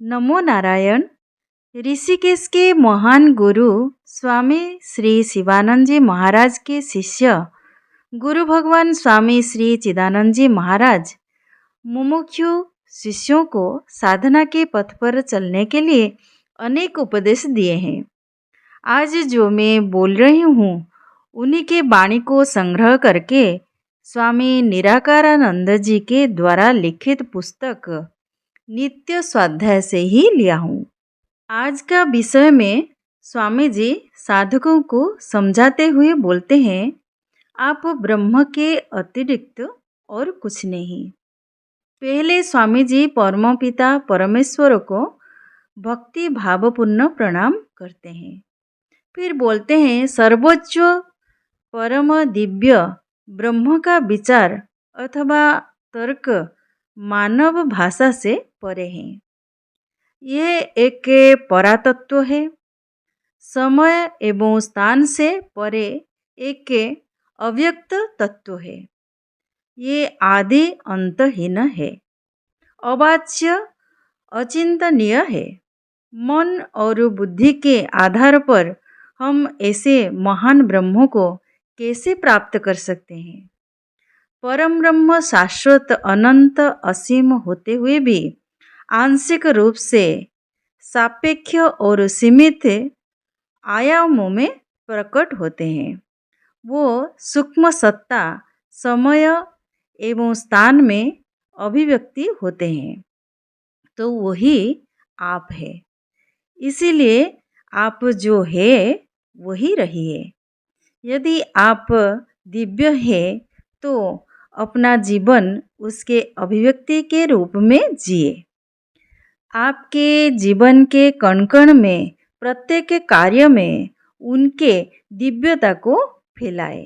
नमो नारायण। ऋषिकेश के महान गुरु स्वामी श्री शिवानंद जी महाराज के शिष्य गुरु भगवान स्वामी श्री चिदानंद जी महाराज मुमुक्षु शिष्यों को साधना के पथ पर चलने के लिए अनेक उपदेश दिए हैं। आज जो मैं बोल रही हूँ उन्हीं के वाणी को संग्रह करके स्वामी निराकारानंद जी के द्वारा लिखित पुस्तक नित्य स्वाध्याय से ही लिया हूँ। आज का विषय में स्वामी जी साधकों को समझाते हुए बोलते हैं, आप ब्रह्म के अतिरिक्त और कुछ नहीं। पहले स्वामी जी परम पिता परमेश्वर को भक्ति भावपूर्ण प्रणाम करते हैं। फिर बोलते हैं, सर्वोच्च परम दिव्य ब्रह्म का विचार अथवा तर्क मानव भाषा से परे है। यह एक परातत्व है, समय एवं स्थान से परे एक अव्यक्त तत्व है। ये आदि अंतहीन है, अवाच्य अचिंतनीय है। मन और बुद्धि के आधार पर हम ऐसे महान ब्रह्म को कैसे प्राप्त कर सकते हैं? परम ब्रह्म शाश्वत अनंत असीम होते हुए भी आंशिक रूप से सापेक्ष और सीमित आयामों में प्रकट होते हैं। वो सूक्ष्म सत्ता समय एवं स्थान में अभिव्यक्ति होते हैं, तो वही आप है। इसीलिए आप जो है वही रहिए। यदि आप दिव्य है तो अपना जीवन उसके अभिव्यक्ति के रूप में जिए। आपके जीवन के कण कण में प्रत्येक कार्य में उनके दिव्यता को फैलाए।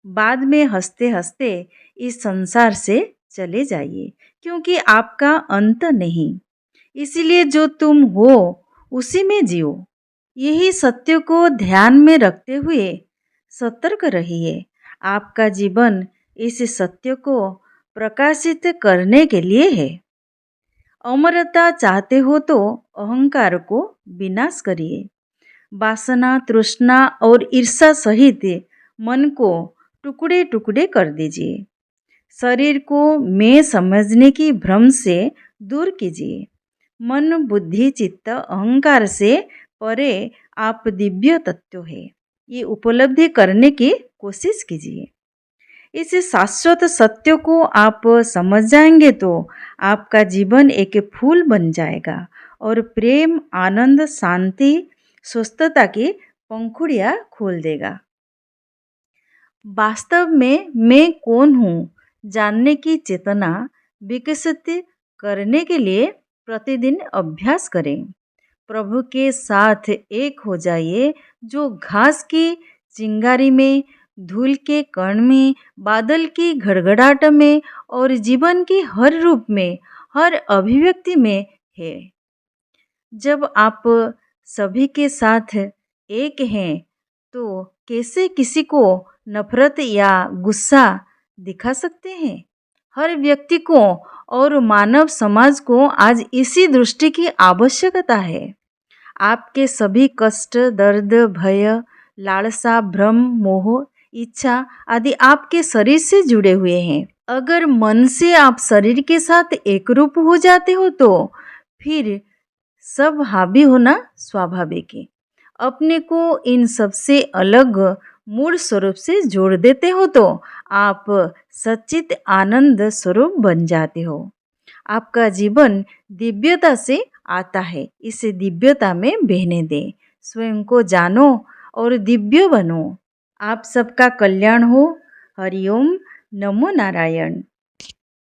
बाद में हंसते हंसते इस संसार से चले जाइए, क्योंकि आपका अंत नहीं। इसीलिए जो तुम हो उसी में जियो। यही सत्य को ध्यान में रखते हुए सतर्क रहिए। आपका जीवन इस सत्य को प्रकाशित करने के लिए है। अमरता चाहते हो तो अहंकार को विनाश करिए। वासना, तृष्णा और ईर्षा सहित मन को टुकड़े टुकड़े कर दीजिए। शरीर को मैं समझने की भ्रम से दूर कीजिए। मन, बुद्धि, चित्त, अहंकार से परे आप दिव्य तत्व है, ये उपलब्धि करने की कोशिश कीजिए। इस शाश्वत सत्य को आप समझ जाएंगे तो आपका जीवन एक फूल बन जाएगा और प्रेम, आनंद, शांति, स्वस्थता की पंखुड़ियाँ खोल देगा। वास्तव में मैं कौन हूँ जानने की चेतना विकसित करने के लिए प्रतिदिन अभ्यास करें। प्रभु के साथ एक हो जाइए। जो घास की चिंगारी में, धूल के कण में, बादल की घड़घड़ाहट में और जीवन के हर रूप में, हर अभिव्यक्ति में है। जब आप सभी के साथ एक हैं तो कैसे किसी को नफरत या गुस्सा दिखा सकते हैं? हर व्यक्ति को और मानव समाज को आज इसी दृष्टि की आवश्यकता है। आपके सभी कष्ट, दर्द, भय, लालसा, भ्रम, मोह, इच्छा आदि आपके शरीर से जुड़े हुए हैं। अगर मन से आप शरीर के साथ एक रूप हो जाते हो तो फिर सब हावी होना स्वाभाविक है। अपने को इन सब से अलग मूल स्वरूप से जोड़ देते हो तो आप सच्चित आनंद स्वरूप बन जाते हो। आपका जीवन दिव्यता से आता है, इसे दिव्यता में बहने दें। स्वयं को जानो और दिव्य बनो। आप सबका कल्याण हो। हरिओम। नमो नारायण।